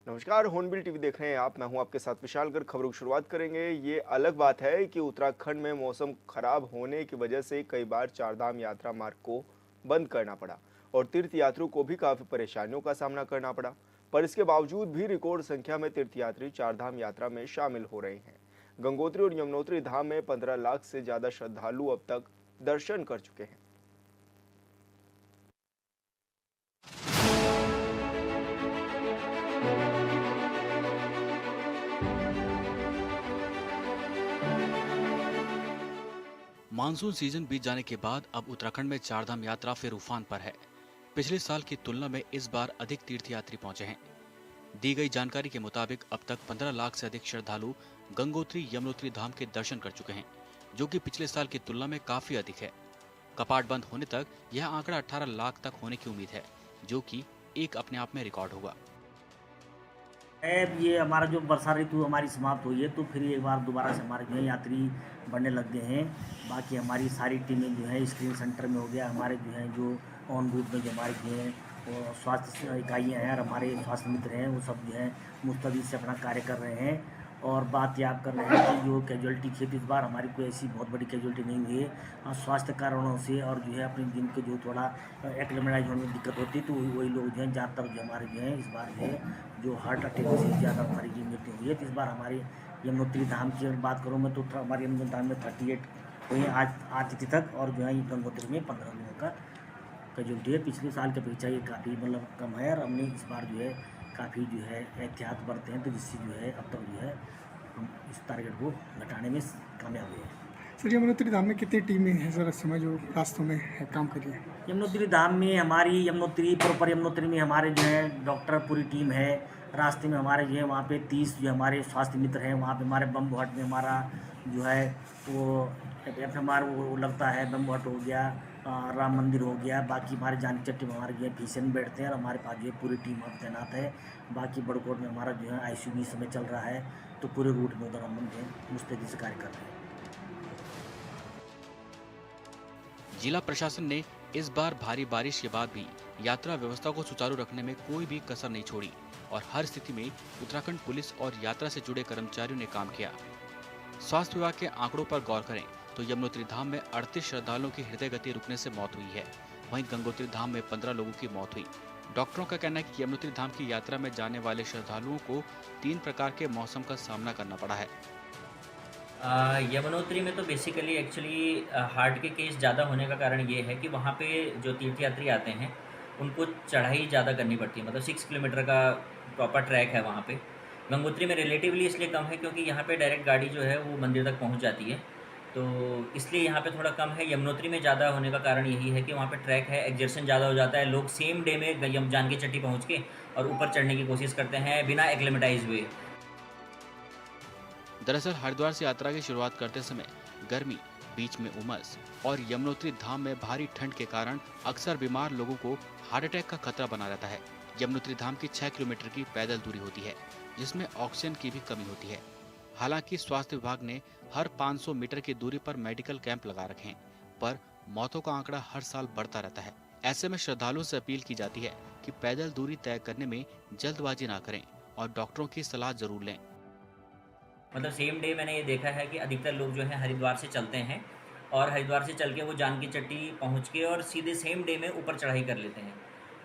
नमस्कार, hornbill TV देख रहे हैं आप। मैं हूं आपके साथ विशाल गर्ग। खबरों की शुरुआत करेंगे। ये अलग बात है कि उत्तराखंड में मौसम खराब होने की वजह से कई बार चारधाम यात्रा मार्ग को बंद करना पड़ा और तीर्थ यात्रियों को भी काफी परेशानियों का सामना करना पड़ा। पर इसके बावजूद भी रिकॉर्ड संख्या में तीर्थयात्री चारधाम यात्रा में शामिल हो रहे हैं। गंगोत्री और यमुनोत्री धाम में 15 लाख से ज्यादा श्रद्धालु अब तक दर्शन कर चुके हैं। मानसून सीजन बीत जाने के बाद अब उत्तराखंड में चारधाम यात्रा फिर उफान पर है। पिछले साल की तुलना में इस बार अधिक तीर्थयात्री पहुंचे हैं। दी गई जानकारी के मुताबिक अब तक 15 लाख से अधिक श्रद्धालु गंगोत्री यमुनोत्री धाम के दर्शन कर चुके हैं, जो कि पिछले साल की तुलना में काफी अधिक है। कपाट बंद होने तक यह आंकड़ा 18 लाख तक होने की उम्मीद है, जो कि एक अपने आप में रिकॉर्ड होगा। अब ये हमारा जो वर्षा ऋतु हमारी समाप्त हुई है, तो फिर एक बार दोबारा से हमारे जो है यात्री बढ़ने लग गए हैं। बाकी हमारी सारी टीमें जो है स्क्रीन सेंटर में हो गया, हमारे जो है जो ऑन रूट में जो हमारे जो है वो स्वास्थ्य इकाइयाँ हैं और हमारे स्वास्थ्य मित्र हैं, वो सब जो है मुस्तैदी से अपना कार्य कर रहे हैं। और बात ये आप कर रहे हैं कि जो कैजुअलिटी थी, तो इस बार हमारी कोई ऐसी बहुत बड़ी कैजुअलिटी नहीं हुई है। स्वास्थ्य कारणों से और जो है अपने जिनको जो थोड़ा एक्लेमेटाइज होने में दिक्कत होती है, तो वही लोग जो हैं ज़्यादातर जो हमारे जो है इस बार जो है जो हार्ट अटैक से ज़्यादा हमारी जो मृत्यु हुई है। तो इस बार हमारी यमुनोत्री धाम की अगर बात करूँ मैं, तो हमारी यमुनोत्री धाम में 38 हुई हैं आज तिथि तक, और जो है गंगोत्री में 15 लोगों का कैजुअलिटी है। पिछले साल की अपेक्षा ये काफ़ी मतलब कम है, और हमने इस बार जो है काफ़ी जो है एहतियात बरते हैं, तो जिससे जो है अब तक जो है हम इस टारगेट को घटाने में कामयाब हुए हैं। सर, यमुनोत्री धाम में कितनी टीमें हैं सर इस समय जो रास्तों में काम कर रही है? यमुनोत्री धाम में हमारी यमुनोत्री प्रॉपर यमुनोत्री में हमारे जो है डॉक्टर पूरी टीम है। रास्ते में हमारे जो है वहाँ पे 30 जो हमारे स्वास्थ्य मित्र हैं। वहाँ पे हमारे बम घाट में हमारा जो है वो FMR वो लगता है। बम घाट हो गया, राम मंदिर हो गया। बाकी हमारे जानकी चट्टी में हमारे जो है फिजिशियन बैठते हैं, और हमारे पास जो है पूरी टीम अब तैनात है। बाकी बड़कोट में हमारा जो है ICU भी समय चल रहा है, तो पूरे रूट में उधर हम जो है मुस्तैदी से कार्य कर रहे हैं। जिला प्रशासन ने इस बार भारी बारिश के बाद भी यात्रा व्यवस्था को सुचारू रखने में कोई भी कसर नहीं छोड़ी और हर स्थिति में उत्तराखंड पुलिस और यात्रा से जुड़े कर्मचारियों ने काम किया। स्वास्थ्य विभाग के आंकड़ों पर गौर करें तो यमुनोत्री धाम में 38 श्रद्धालुओं की हृदय गति रुकने से मौत हुई है। वहीं गंगोत्री धाम में 15 लोगों की मौत हुई। डॉक्टरों का कहना है कि यमुनोत्री धाम की यात्रा में जाने वाले श्रद्धालुओं को 3 प्रकार के मौसम का सामना करना पड़ा है। यमुनोत्री में तो बेसिकली एक्चुअली हार्ट के केस ज़्यादा होने का कारण ये है कि वहाँ पे जो तीर्थयात्री आते हैं उनको चढ़ाई ज़्यादा करनी पड़ती है। मतलब 6 किलोमीटर का प्रॉपर ट्रैक है वहाँ पे। गंगोत्री में रिलेटिवली इसलिए कम है क्योंकि यहाँ पे डायरेक्ट गाड़ी जो है वो मंदिर तक पहुँच जाती है, तो इसलिए यहाँ पे थोड़ा कम है। यमुनोत्री में ज़्यादा होने का कारण यही है कि वहाँ पे ट्रैक है, एक्जर्शन ज़्यादा हो जाता है। लोग सेम डे में जानकी चट्टी पहुँच के और ऊपर चढ़ने की कोशिश करते हैं बिना एक्लेमेटाइज हुए। दरअसल हरिद्वार से यात्रा की शुरुआत करते समय गर्मी, बीच में उमस और यमुनोत्री धाम में भारी ठंड के कारण अक्सर बीमार लोगों को हार्ट अटैक का खतरा बना रहता है। यमुनोत्री धाम की 6 किलोमीटर की पैदल दूरी होती है, जिसमें ऑक्सीजन की भी कमी होती है। हालांकि स्वास्थ्य विभाग ने हर 500 मीटर की दूरी पर मेडिकल कैंप लगा रखे हैं, पर मौतों का आंकड़ा हर साल बढ़ता रहता है। ऐसे में श्रद्धालुओं से अपील की जाती है कि पैदल दूरी तय करने में जल्दबाजी ना करें और डॉक्टरों की सलाह जरूर लें। मतलब सेम डे मैंने ये देखा है कि अधिकतर लोग जो है हरिद्वार से चलते हैं और हरिद्वार से चल के वो जानकी चट्टी पहुँच के और सीधे सेम डे में ऊपर चढ़ाई कर लेते हैं।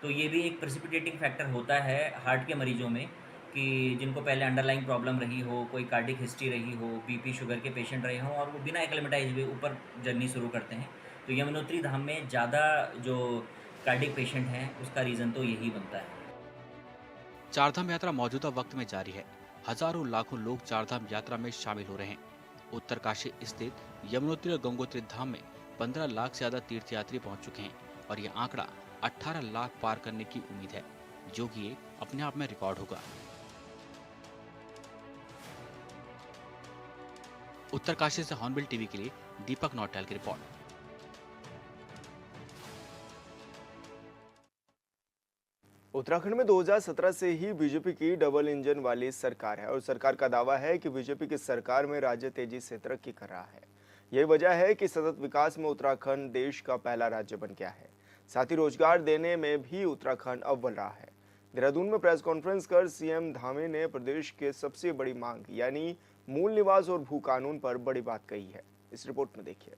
तो ये भी एक प्रेसिपिटेटिंग फैक्टर होता है हार्ट के मरीजों में कि जिनको पहले अंडरलाइंग प्रॉब्लम रही हो, कोई कार्डिक हिस्ट्री रही हो, बीपी शुगर के पेशेंट रहे हों, और वो बिना एक्लेमेटाइज हुए ऊपर जर्नी शुरू करते हैं। तो यमुनोत्री धाम में ज़्यादा जो कार्डिक पेशेंट हैं उसका रीज़न तो यही बनता है। चारधाम यात्रा मौजूदा वक्त में जारी है। हजारों लाखों लोग चारधाम यात्रा में शामिल हो रहे हैं। उत्तरकाशी स्थित यमुनोत्री और गंगोत्री धाम में 15 लाख से ज्यादा तीर्थयात्री पहुंच चुके हैं और यह आंकड़ा 18 लाख पार करने की उम्मीद है, जो कि एक अपने आप में रिकॉर्ड होगा। उत्तरकाशी से हॉर्नबिल टीवी के लिए दीपक नौटियाल की रिपोर्ट। उत्तराखंड में 2017 से ही बीजेपी की डबल इंजन वाली सरकार है और सरकार का दावा है कि बीजेपी की सरकार में राज्य तेजी से तरक्की कर रहा है। यही वजह है कि सतत विकास में उत्तराखंड देश का पहला राज्य बन गया है। साथ ही रोजगार देने में भी उत्तराखंड अव्वल रहा है। देहरादून में प्रेस कॉन्फ्रेंस कर सीएम धामी ने प्रदेश के सबसे बड़ी मांग यानी मूल निवास और भू कानून पर बड़ी बात कही है। इस रिपोर्ट में देखिए।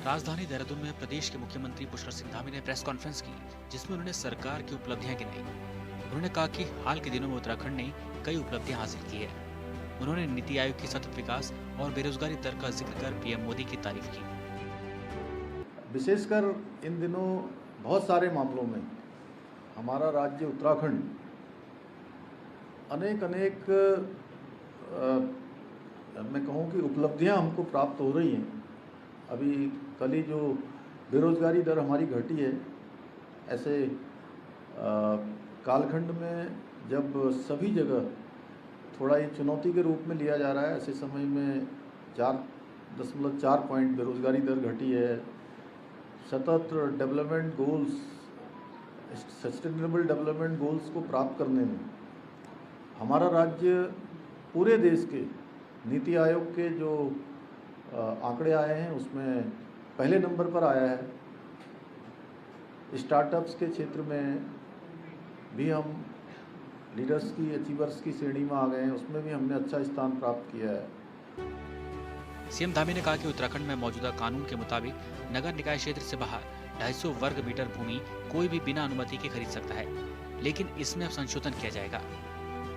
राजधानी देहरादून में प्रदेश के मुख्यमंत्री पुष्कर सिंह धामी ने प्रेस कॉन्फ्रेंस की, जिसमें उन्होंने सरकार की उपलब्धियां गिनाई। उन्होंने कहा कि हाल के दिनों में उत्तराखंड ने कई उपलब्धियां हासिल की है। उन्होंने नीति आयोग की सतत विकास और बेरोजगारी दर का जिक्र कर पीएम मोदी की तारीफ की। विशेषकर इन दिनों बहुत सारे मामलों में हमारा राज्य उत्तराखंड अनेक मैं कहूँ कि उपलब्धियां हमको प्राप्त हो रही हैं। अभी कल ही जो बेरोजगारी दर हमारी घटी है, ऐसे कालखंड में जब सभी जगह थोड़ा ये चुनौती के रूप में लिया जा रहा है, ऐसे समय में 4.4 पॉइंट बेरोजगारी दर घटी है। सतत development goals, sustainable development goals को प्राप्त करने में हमारा राज्य पूरे देश के नीति आयोग के जो आंकड़े आए हैं उसमें पहले नंबर पर आया है। स्टार्टअप्स के क्षेत्र में भी हम लीडर्स की, अचीवर्स की श्रेणी में आ गए हैं, उसमें भी हमने अच्छा स्थान प्राप्त किया है। सीएम धामी ने कहा कि उत्तराखंड में मौजूदा कानून के मुताबिक नगर निकाय क्षेत्र से बाहर 250 वर्ग मीटर भूमि कोई भी बिना अनुमति के खरीद सकता है, लेकिन इसमें अब संशोधन किया जाएगा।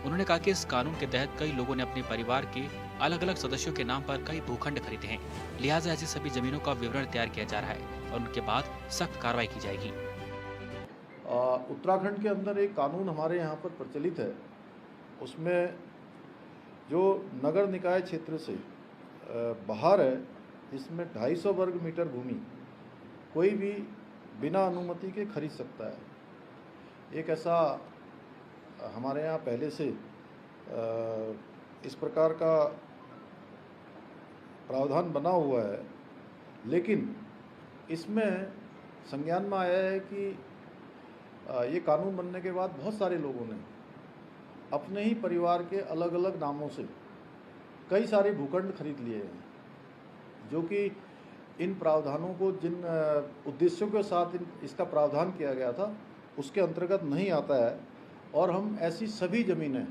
उन्होंने कहा कि इस कानून के तहत कई लोगों ने अपने परिवार के अलग अलग सदस्यों के नाम पर कई भूखंड खरीदे हैं, लिहाजा ऐसी सभी जमीनों का विवरण तैयार किया जा रहा है और उनके बाद सख्त कार्रवाई की जाएगी। उत्तराखंड के अंदर एक कानून हमारे यहाँ पर प्रचलित है, उसमें जो नगर निकाय क्षेत्र से बाहर है, इसमें 250 वर्ग मीटर भूमि कोई भी बिना अनुमति के खरीद सकता है। एक ऐसा हमारे यहाँ पहले से इस प्रकार का प्रावधान बना हुआ है, लेकिन इसमें संज्ञान में आया है कि ये कानून बनने के बाद बहुत सारे लोगों ने अपने ही परिवार के अलग अलग नामों से कई सारे भूखंड खरीद लिए हैं, जो कि इन प्रावधानों को, जिन उद्देश्यों के साथ इसका प्रावधान किया गया था उसके अंतर्गत नहीं आता है। और हम ऐसी सभी ज़मीनें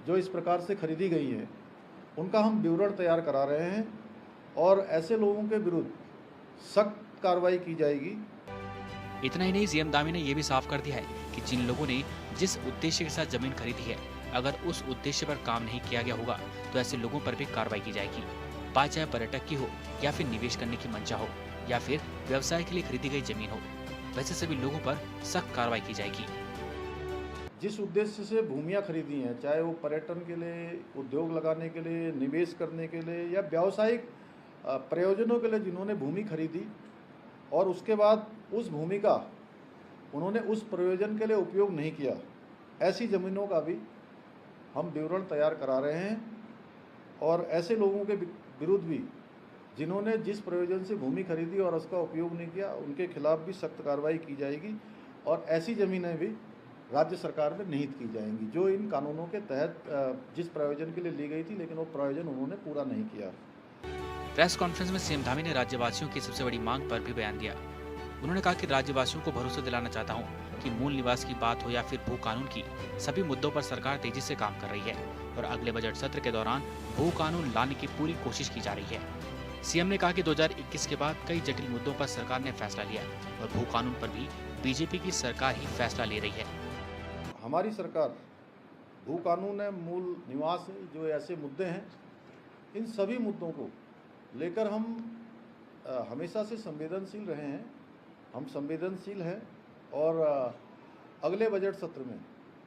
जो इस प्रकार से खरीदी गई हैं उनका हम विवरण तैयार करा रहे हैं और ऐसे लोगों के विरुद्ध सख्त कार्रवाई की जाएगी। इतना ही नहीं, सीएम धामी ने यह भी साफ कर दिया है कि जिन लोगों ने जिस उद्देश्य के साथ जमीन खरीदी है, अगर उस उद्देश्य पर काम नहीं किया गया होगा तो ऐसे लोगों पर भी कार्रवाई की जाएगी। बात चाहे पर्यटक की हो या फिर निवेश करने की मंशा हो या फिर व्यवसाय के लिए खरीदी गई जमीन हो, वैसे सभी लोगों पर सख्त कार्रवाई की जाएगी। जिस उद्देश्य से भूमियां खरीदी हैं, चाहे वो पर्यटन के लिए, उद्योग लगाने के लिए, निवेश करने के लिए या व्यावसायिक प्रयोजनों के लिए जिन्होंने भूमि खरीदी और उसके बाद उस भूमि का उन्होंने उस प्रयोजन के लिए उपयोग नहीं किया, ऐसी ज़मीनों का भी हम विवरण तैयार करा रहे हैं। और ऐसे लोगों के विरुद्ध भी जिन्होंने जिस प्रयोजन से भूमि खरीदी और उसका उपयोग नहीं किया, उनके खिलाफ भी सख्त कार्रवाई की जाएगी और ऐसी ज़मीनें भी राज्य सरकार में निहित की जाएंगी जो इन कानूनों के तहत जिस प्रयोजन के लिए ली गई थी, लेकिन वो प्रयोजन उन्होंने पूरा नहीं किया। प्रेस कॉन्फ्रेंस में सीएम धामी ने राज्यवासियों की सबसे बड़ी मांग पर भी बयान दिया। उन्होंने कहा कि राज्यवासियों को भरोसा दिलाना चाहता हूं कि मूल निवास की बात हो या फिर भू कानून की, सभी मुद्दों पर सरकार तेजी से काम कर रही है और अगले बजट सत्र के दौरान भू कानून लाने की पूरी कोशिश की जा रही है। सीएम ने कहा कि 2021 के बाद कई जटिल मुद्दों पर सरकार ने फैसला लिया और भू कानून पर भी बीजेपी की सरकार ही फैसला ले रही है। हमारी सरकार भू कानून है, मूल निवास है, जो ऐसे मुद्दे हैं, इन सभी मुद्दों को लेकर हम हमेशा से संवेदनशील रहे हैं। हम संवेदनशील हैं और अगले बजट सत्र में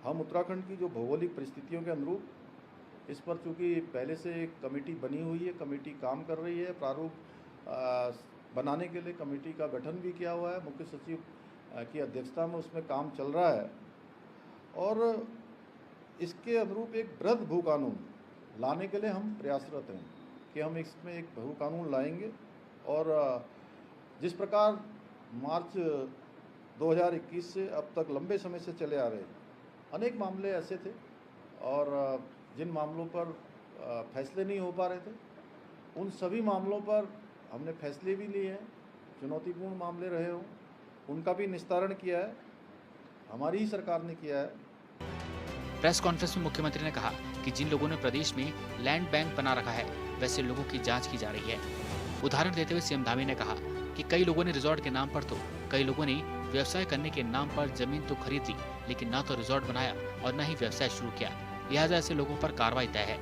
हम उत्तराखंड की जो भौगोलिक परिस्थितियों के अनुरूप इस पर, चूँकि पहले से एक कमेटी बनी हुई है, कमेटी काम कर रही है, प्रारूप बनाने के लिए कमेटी का गठन भी किया हुआ है, मुख्य सचिव की अध्यक्षता में उसमें काम चल रहा है और इसके अनुरूप एक वृहद भू कानून लाने के लिए हम प्रयासरत हैं कि हम इसमें एक भू कानून लाएंगे। और जिस प्रकार मार्च 2021 से अब तक लंबे समय से चले आ रहे अनेक मामले ऐसे थे और जिन मामलों पर फैसले नहीं हो पा रहे थे। उन सभी मामलों पर हमने फैसले भी लिए हैं, चुनौतीपूर्ण मामले रहे हों उनका भी निस्तारण किया है, हमारी ही सरकार ने किया है। प्रेस कॉन्फ्रेंस में मुख्यमंत्री ने कहा कि जिन लोगों ने प्रदेश में लैंड बैंक बना रखा है वैसे लोगों की जांच की जा रही है। उदाहरण देते हुए सीएम धामी ने कहा कि कई लोगों ने रिजॉर्ट के नाम पर तो कई लोगों ने व्यवसाय करने के नाम पर जमीन तो खरीद ली, लेकिन ना तो रिजॉर्ट बनाया और न ही व्यवसाय शुरू किया। लिहाजा ऐसे लोगों पर कार्रवाई तय है।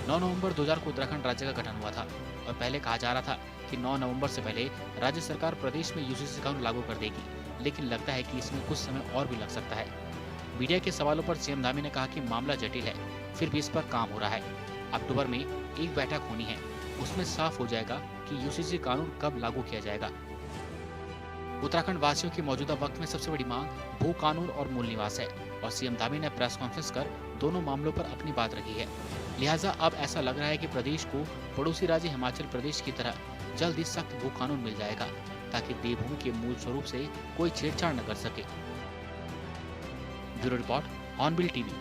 9 नवंबर 2000 को उत्तराखंड राज्य का गठन हुआ था और पहले कहा जा रहा था कि 9 नवंबर से पहले राज्य सरकार प्रदेश में यूसीसी कानून लागू कर देगी, लेकिन लगता है कि इसमें कुछ समय और भी लग सकता है। मीडिया के सवालों पर सीएम धामी ने कहा कि मामला जटिल है, फिर भी इस पर काम हो रहा है। अक्टूबर में एक बैठक होनी है, उसमें साफ हो जाएगा कि यूसीसी कानून कब लागू किया जाएगा। उत्तराखंड वासियों की मौजूदा वक्त में सबसे बड़ी मांग भू कानून और मूल निवास है और सीएम धामी ने प्रेस कॉन्फ्रेंस कर दोनों मामलों पर अपनी बात रखी है। लिहाजा अब ऐसा लग रहा है कि प्रदेश को पड़ोसी राज्य हिमाचल प्रदेश की तरह जल्द ही सख्त भू कानून मिल जाएगा, ताकि देवभूमि के मूल स्वरूप से कोई छेड़छाड़ न कर सके। Bureau report, hornbill TV.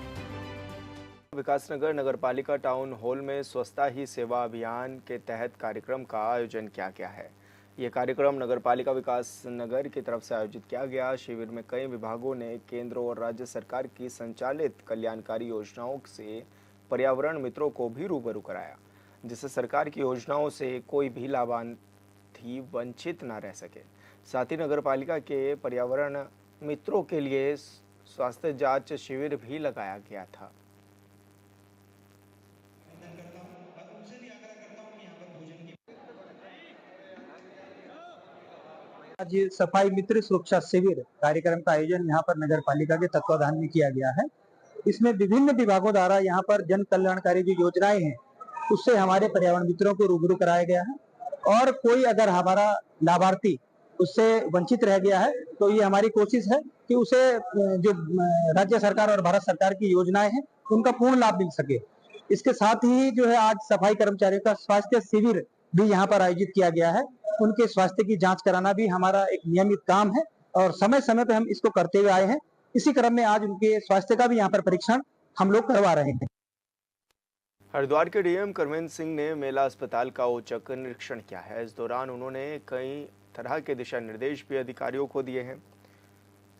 Vikasnagar नगरपालिका टाउन हॉल में स्वच्छता ही सेवा अभियान के तहत कार्यक्रम का आयोजन किया गया है। ये कार्यक्रम नगरपालिका विकासनगर की तरफ से आयोजित किया गया। शिविर में कई विभागों ने केंद्र और राज्य सरकार की संचालित कल्याणकारी योजनाओं से पर्यावरण मित्रों को भी रूबरू कराया, जिससे सरकार की योजनाओं से कोई भी लाभार्थी वंचित न रह सके। साथ ही नगरपालिका के पर्यावरण मित्रों के लिए स्वास्थ्य जांच शिविर भी लगाया गया था। आज सफाई मित्र सुरक्षा शिविर कार्यक्रम का आयोजन यहाँ पर नगर पालिका के तत्वाधान में किया गया है। इसमें विभिन्न विभागों द्वारा यहाँ पर जन कल्याणकारी जो योजनाएं हैं उससे हमारे पर्यावरण मित्रों को रूबरू कराया गया है, और कोई अगर हमारा लाभार्थी उससे वंचित रह गया है तो ये हमारी कोशिश है कि उसे जो राज्य सरकार और भारत सरकार की योजनाएं हैं उनका पूर्ण लाभ मिल सके। इसके साथ ही जो है आज सफाई कर्मचारियों का स्वास्थ्य शिविर भी यहाँ पर आयोजित किया गया है। उनके स्वास्थ्य की जांच कराना भी हमारा एक नियमित काम है और समय समय पे हम इसको करते हुए आए हैं। इसी क्रम में आज उनके स्वास्थ्य का भी यहाँ पर परीक्षण हम लोग करवा रहे हैं। हरिद्वार के डीएम करमेंद्र सिंह ने मेला अस्पताल का औचक निरीक्षण किया है। इस दौरान उन्होंने कई तरह के दिशा निर्देश भी अधिकारियों को दिए हैं।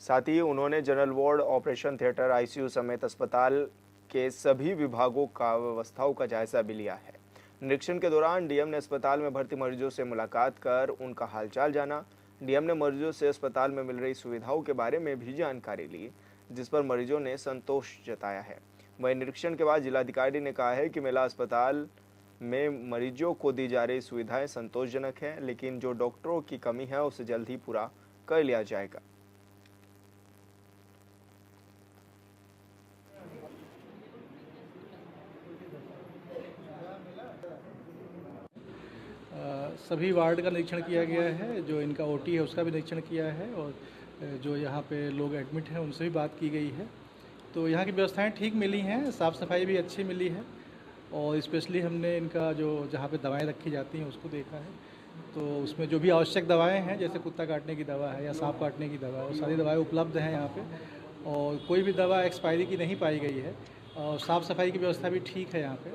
साथ ही उन्होंने general ward, operation theatre, ICU समेत अस्पताल के सभी विभागों का व्यवस्थाओं का जायजा भी लिया है। निरीक्षण के दौरान डीएम ने अस्पताल में भर्ती मरीजों से मुलाकात कर उनका हालचाल जाना। डीएम ने मरीजों से अस्पताल में मिल रही सुविधाओं के बारे में भी जानकारी ली, जिस पर मरीजों ने संतोष जताया है। वहीं निरीक्षण के बाद जिलाधिकारी ने कहा है कि मेला अस्पताल में मरीजों को दी जा रही सुविधाएं संतोषजनक हैं, लेकिन जो डॉक्टरों की कमी है उसे जल्द ही पूरा कर लिया जाएगा। सभी वार्ड का निरीक्षण किया गया है, जो इनका ओटी है उसका भी निरीक्षण किया है, और जो यहाँ पे लोग एडमिट हैं उनसे भी बात की गई है। तो यहाँ की व्यवस्थाएं ठीक मिली हैं, साफ़ सफाई भी अच्छी मिली है, और स्पेशली हमने इनका जो जहाँ पे दवाएं रखी जाती हैं उसको देखा है। तो उसमें जो भी आवश्यक दवाएं हैं, जैसे कुत्ता काटने की दवा है या सांप काटने की दवा है, वो सारी दवाएं उपलब्ध हैं यहाँ पे, और कोई भी दवा एक्सपायरी की नहीं पाई गई है, और साफ़ सफाई की व्यवस्था भी ठीक है यहाँ पे,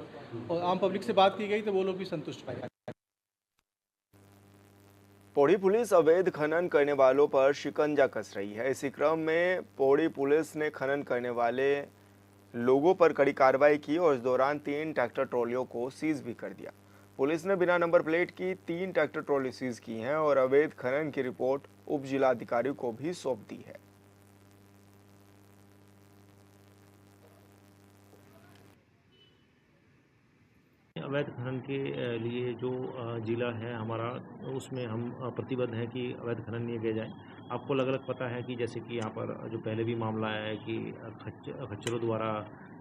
और आम पब्लिक से बात की गई तो वो लोग भी संतुष्ट पाए। पौड़ी पुलिस अवैध खनन करने वालों पर शिकंजा कस रही है। इसी क्रम में पौड़ी पुलिस ने खनन करने वाले लोगों पर कड़ी कार्रवाई की और इस दौरान 3 ट्रैक्टर ट्रॉलियों को सीज भी कर दिया। पुलिस ने बिना नंबर प्लेट की 3 ट्रैक्टर ट्रॉली सीज की हैं और अवैध खनन की रिपोर्ट उप जिलाधिकारी को भी सौंप दी है। अवैध खनन के लिए जो जिला है हमारा, उसमें हम प्रतिबद्ध हैं कि अवैध खनन नहीं किया जाए। आपको अलग अलग पता है कि जैसे कि यहाँ पर जो पहले भी मामला आया है कि खच्चरों द्वारा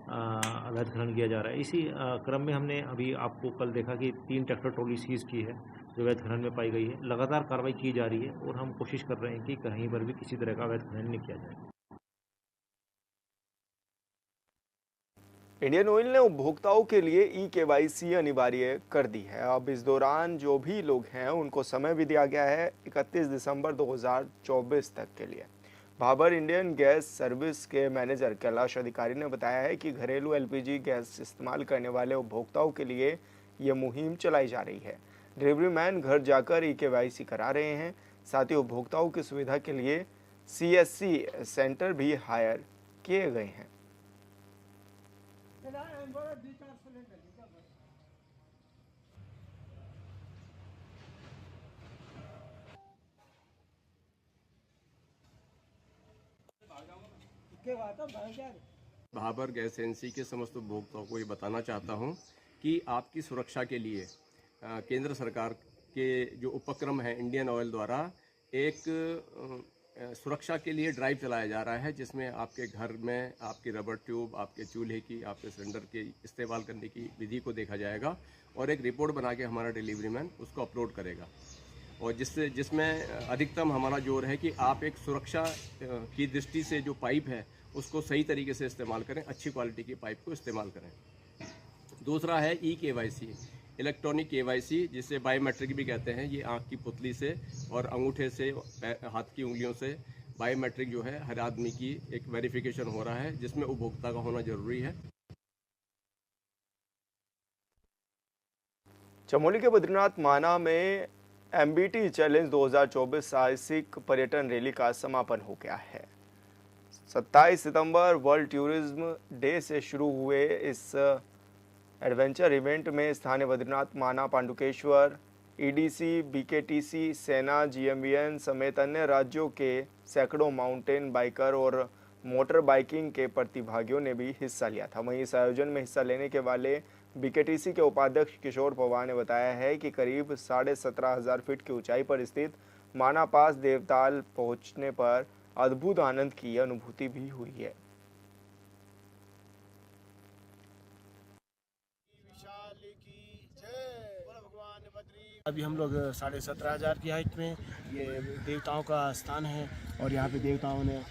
अवैध खनन किया जा रहा है। इसी क्रम में हमने अभी आपको कल देखा कि 3 ट्रैक्टर ट्रॉली सीज की है जो अवैध खनन में पाई गई है। लगातार कार्रवाई की जा रही है और हम कोशिश कर रहे हैं कि कहीं पर भी किसी तरह का अवैध खनन नहीं किया जाए। इंडियन ऑयल ने उपभोक्ताओं के लिए ई-केवाईसी अनिवार्य कर दी है। अब इस दौरान जो भी लोग हैं उनको समय भी दिया गया है 31 दिसंबर 2024 तक के लिए। भाबर इंडियन गैस सर्विस के मैनेजर कैलाश अधिकारी ने बताया है कि घरेलू एलपीजी गैस इस्तेमाल करने वाले उपभोक्ताओं के लिए ये मुहिम चलाई जा रही है। डिलीवरी मैन घर जाकर ई-केवाईसी करा रहे हैं। साथ ही उपभोक्ताओं की सुविधा के लिए सीएससी सेंटर भी हायर किए गए हैं। भाबर गैस एजेंसी के समस्त उपभोक्ताओं को ये बताना चाहता हूँ कि आपकी सुरक्षा के लिए केंद्र सरकार के जो उपक्रम है इंडियन ऑयल द्वारा एक सुरक्षा के लिए ड्राइव चलाया जा रहा है, जिसमें आपके घर में आपकी रबर ट्यूब, आपके चूल्हे की, आपके सिलेंडर के इस्तेमाल करने की विधि को देखा जाएगा और एक रिपोर्ट बना के हमारा डिलीवरी मैन उसको अपलोड करेगा और जिसमें अधिकतम हमारा जोर है कि आप एक सुरक्षा की दृष्टि से जो पाइप है उसको सही तरीके से इस्तेमाल करें, अच्छी क्वालिटी की पाइप को इस्तेमाल करें। दूसरा है ई-केवाईसी, इलेक्ट्रॉनिक केवाईसी, जिसे बायोमेट्रिक भी कहते हैं। ये आँख की पुतली से और अंगूठे से, हाथ की उंगलियों से बायोमेट्रिक जो है हर आदमी की एक वेरिफिकेशन हो रहा है, जिसमें उपभोक्ता का होना जरूरी है। चमोली के बद्रीनाथ माना में एमबीटी चैलेंज 2024 साहसिक पर्यटन रैली का समापन हो गया है। 27 सितंबर वर्ल्ड टूरिज्म डे से शुरू हुए इस एडवेंचर इवेंट में स्थानीय बद्रीनाथ माना, पांडुकेश्वर, ईडीसी, बीकेटीसी, सेना, जीएमवीएन समेत अन्य राज्यों के सैकड़ों माउंटेन बाइकर और मोटर बाइकिंग के प्रतिभागियों ने भी हिस्सा लिया था। वहीं इस आयोजन में हिस्सा लेने के वाले बीकेटीसी के उपाध्यक्ष किशोर पवार ने बताया है कि करीब 17,500 फीट की ऊंचाई पर स्थित माना पास देवताल पहुंचने पर अद्भुत आनंद की अनुभूति भी हुई है। अभी हम लोग 17,500 की हाइट में, ये देवताओं का स्थान है और यहाँ पे देवताओं ने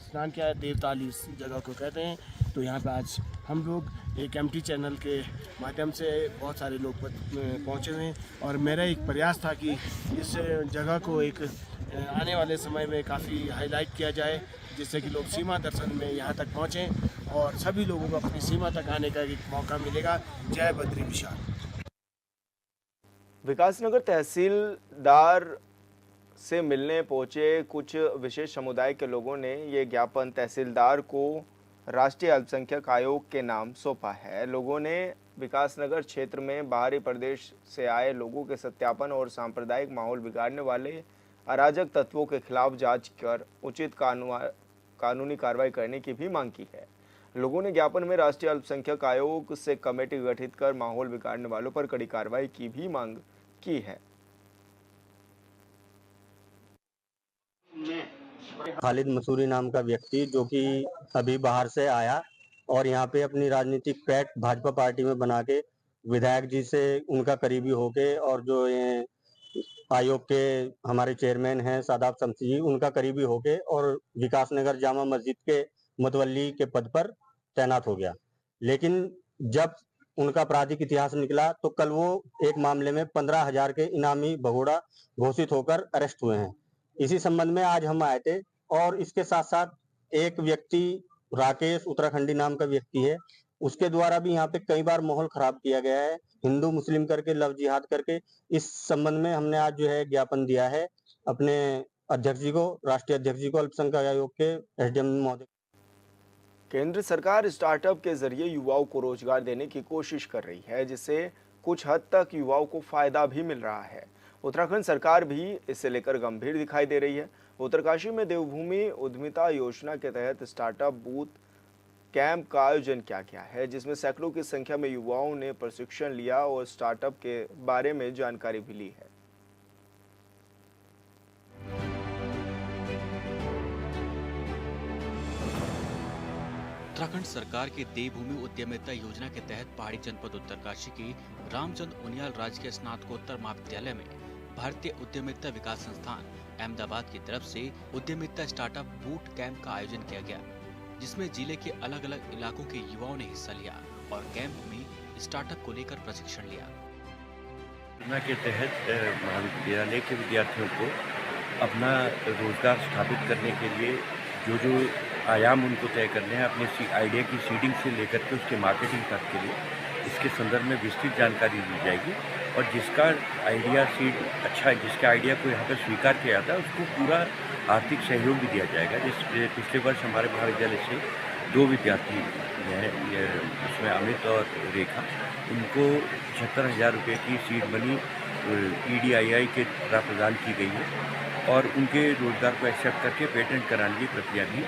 स्नान किया है। देवताल इस जगह को कहते हैं। तो यहाँ पे आज हम लोग एक एमटी चैनल के माध्यम से बहुत सारे लोग पहुँचे हुए हैं और मेरा एक प्रयास था कि इस जगह को एक आने वाले समय में काफ़ी हाईलाइट किया जाए, जिससे कि लोग सीमा दर्शन में यहाँ तक पहुँचें और सभी लोगों को अपनी सीमा तक आने का एक मौका मिलेगा। जय बद्री विशाल। विकासनगर तहसीलदार से मिलने पहुंचे कुछ विशेष समुदाय के लोगों ने ये ज्ञापन तहसीलदार को राष्ट्रीय अल्पसंख्यक आयोग के नाम सौंपा है। लोगों ने विकासनगर क्षेत्र में बाहरी प्रदेश से आए लोगों के सत्यापन और सांप्रदायिक माहौल बिगाड़ने वाले अराजक तत्वों के खिलाफ जांच कर उचित कानूनी कार्रवाई करने की भी मांग की है। लोगों ने ज्ञापन में राष्ट्रीय अल्पसंख्यक आयोग से कमेटी गठित कर माहौल बिगाड़ने वालों पर कड़ी कार्रवाई की भी मांग की है। खालिद मसूरी नाम का व्यक्ति जो कि अभी बाहर से आया और यहाँ पे अपनी राजनीतिक पैठ भाजपा पार्टी में बना के विधायक जी से उनका करीबी होके और जो ये आयोग के हमारे चेयरमैन हैं सादाब शमसी जी, उनका करीबी होके और विकासनगर जामा मस्जिद के मुतवल्ली के पद पर तैनात हो गया। लेकिन जब उनका आपराधिक इतिहास निकला तो कल वो एक मामले में 15,000 के इनामी भगोड़ा घोषित होकर अरेस्ट हुए हैं। इसी संबंध में आज हम आए थे और इसके साथ साथ एक व्यक्ति राकेश उत्तराखंडी नाम का व्यक्ति है, उसके द्वारा भी यहाँ पे कई बार माहौल खराब किया गया है, हिंदू मुस्लिम करके, लव जिहाद करके। इस संबंध में हमने आज जो है ज्ञापन दिया है अपने अध्यक्ष जी को, राष्ट्रीय अध्यक्ष जी को, अल्पसंख्यक आयोग के एसडीएम महोदय। केंद्र सरकार स्टार्टअप के जरिए युवाओं को रोजगार देने की कोशिश कर रही है, जिससे कुछ हद तक युवाओं को फायदा भी मिल रहा है। उत्तराखंड सरकार भी इसे लेकर गंभीर दिखाई दे रही है। उत्तरकाशी में देवभूमि उद्यमिता योजना के तहत स्टार्टअप बूथ कैंप का आयोजन किया गया है, जिसमें सैकड़ों की संख्या में युवाओं ने प्रशिक्षण लिया और स्टार्टअप के बारे में जानकारी भी ली है। उत्तराखंड सरकार की देवभूमि उद्यमिता योजना के तहत पहाड़ी जनपद उत्तरकाशी की रामचंद्र उनियाल राजकीय स्नातकोत्तर महाविद्यालय में भारतीय उद्यमिता विकास संस्थान अहमदाबाद की तरफ से उद्यमिता स्टार्टअप बूट कैंप का आयोजन किया गया, जिसमें जिले के अलग अलग इलाकों के युवाओं ने हिस्सा लिया और कैंप में स्टार्टअप को लेकर प्रशिक्षण लिया। योजना के तहत महाविद्यालय के विद्यार्थियों को अपना रोजगार स्थापित करने के लिए जो आयाम उनको तय करने हैं अपने आइडिया की सीडिंग से लेकर के उसके मार्केटिंग तक के लिए, इसके संदर्भ में विस्तृत जानकारी दी जाएगी। और जिसका आइडिया सीड अच्छा है, जिसका आइडिया को यहाँ पर स्वीकार किया जाता है, उसको पूरा आर्थिक सहयोग भी दिया जाएगा। जिस पिछले वर्ष हमारे महाविद्यालय से 2 विद्यार्थी हैं, उसमें अमित और रेखा, उनको 75,000 रुपये की सीड मनी EDII के द्वारा प्रदान की गई है और उनके रोजगार को एक्सेप्ट करके पेटेंट कराने की प्रक्रिया भी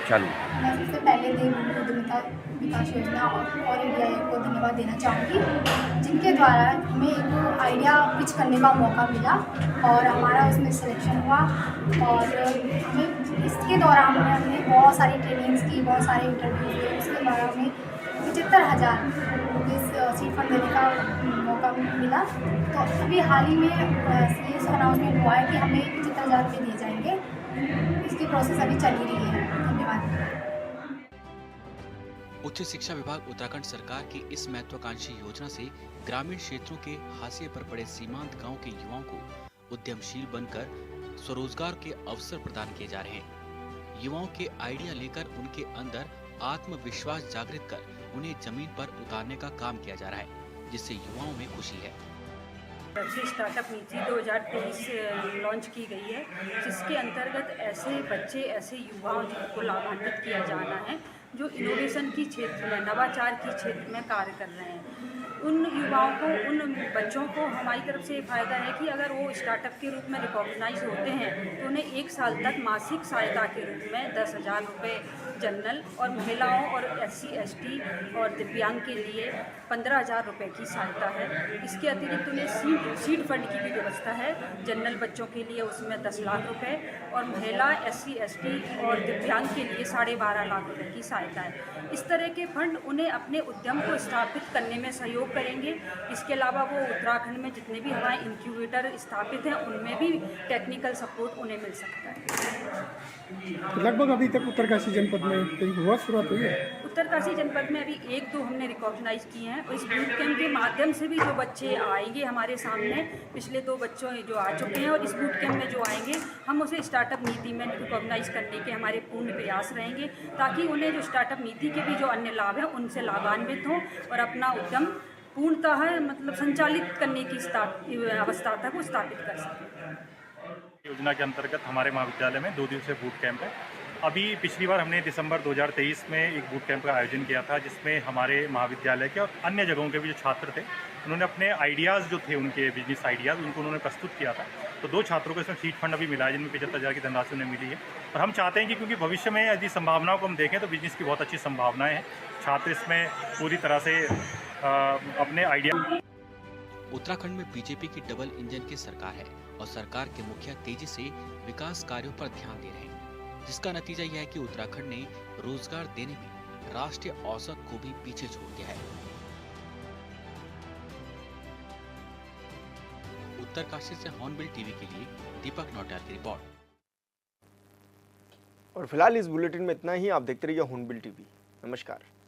चालू है। मैं सबसे पहले देवभूमि उद्यमिता विकास योजना और EDII को धन्यवाद देना चाहूँगी, जिनके द्वारा हमें एक आइडिया पिच करने का मौका मिला और हमारा उसमें सिलेक्शन हुआ। और हमें इसके दौरान हमने बहुत सारी ट्रेनिंग्स की, बहुत सारे इंटरव्यू हुए, उसके द्वारा हमें 75,000 सीड फंड देने का मौका मिला। तो अभी हाल ही में ये अनाउंसमेंट हुआ है कि हमें 75,000 रुपये दिए जाएंगे। इसकी प्रोसेस अभी चल ही रही है। धन्यवाद। उच्च शिक्षा विभाग उत्तराखंड सरकार की इस महत्वाकांक्षी योजना से ग्रामीण क्षेत्रों के हाशिए पर पड़े सीमांत गांव के युवाओं को उद्यमशील बनकर स्वरोजगार के अवसर प्रदान किए जा रहे हैं। युवाओं के आइडिया लेकर उनके अंदर आत्मविश्वास जागृत कर उन्हें जमीन पर उतारने का काम किया जा रहा है, जिससे युवाओं में खुशी है। स्टार्टअप नीति 2023 लॉन्च की गई है, जिसके अंतर्गत ऐसे बच्चे, ऐसे युवाओं को लाभान्वित किया जाना है जो इनोवेशन की क्षेत्र में, नवाचार की क्षेत्र में कार्य कर रहे हैं। उन युवाओं को, उन बच्चों को हमारी तरफ से ये फ़ायदा है कि अगर वो स्टार्टअप के रूप में रिकॉग्नाइज होते हैं तो उन्हें 1 साल तक मासिक सहायता के रूप में 10,000 रुपये जनरल और महिलाओं और SC ST और दिव्यांग के लिए 15,000 रुपये की सहायता है। इसके अतिरिक्त उन्हें सीड फंड की भी व्यवस्था है। जनरल बच्चों के लिए उसमें 10 लाख रुपये और महिला SC ST और दिव्यांग के लिए 12.5 लाख रुपये की सहायता है। इस तरह के फंड उन्हें अपने उद्यम को स्थापित करने में सहयोग करेंगे। इसके अलावा वो उत्तराखंड में जितने भी हमारे इंक्यूबेटर स्थापित हैं उनमें भी टेक्निकल सपोर्ट उन्हें मिल सकता है। लगभग अभी तक उत्तरकाशी जनपद में कहीं हुआ शुरुआत हुई है? उत्तरकाशी जनपद में अभी 1-2 हमने रिकॉग्नाइज किए हैं और इस बूट कैंप के माध्यम से भी जो बच्चे आएंगे हमारे सामने, पिछले 2 बच्चों जो आ चुके हैं और इस बूट कैंप में जो आएंगे, हम उसे स्टार्टअप नीति में रिकॉग्नाइज करने के हमारे पूर्ण प्रयास रहेंगे, ताकि उन्हें जो स्टार्टअप नीति के भी जो अन्य लाभ हैं उनसे लाभान्वित हों और अपना उद्यम पूर्णतः मतलब संचालित करने की अवस्था तक वो स्थापित कर सकें। योजना के अंतर्गत हमारे महाविद्यालय में 2 दिवसीय बूट कैंप है। अभी पिछली बार हमने दिसंबर 2023 में एक बूट कैंप का आयोजन किया था, जिसमें हमारे महाविद्यालय के और अन्य जगहों के भी जो छात्र थे, उन्होंने अपने आइडियाज़ जो थे, उनके बिजनेस आइडियाज़, उनको उन्होंने प्रस्तुत किया था। तो 2 छात्रों को इसमें सीड फंड अभी मिला है, जिनमें 75,000 की धनराशि उन्हें मिली है। और हम चाहते हैं कि क्योंकि भविष्य में यदि संभावनाओं को हम देखें तो बिजनेस की बहुत अच्छी संभावनाएँ हैं। छात्र इसमें पूरी तरह से अपने आइडिया। उत्तराखंड में बीजेपी की डबल इंजन की सरकार है और सरकार के मुखिया तेजी से विकास कार्यों पर ध्यान दे रहे हैं, जिसका नतीजा यह है कि उत्तराखंड ने रोजगार देने में राष्ट्रीय औसत को भी पीछे छोड़ दिया है। उत्तरकाशी से हॉर्नबिल टीवी के लिए दीपक नौटियाल की रिपोर्ट। और फिलहाल इस बुलेटिन में इतना ही। आप देखते रहिए हॉर्नबिल टीवी। नमस्कार।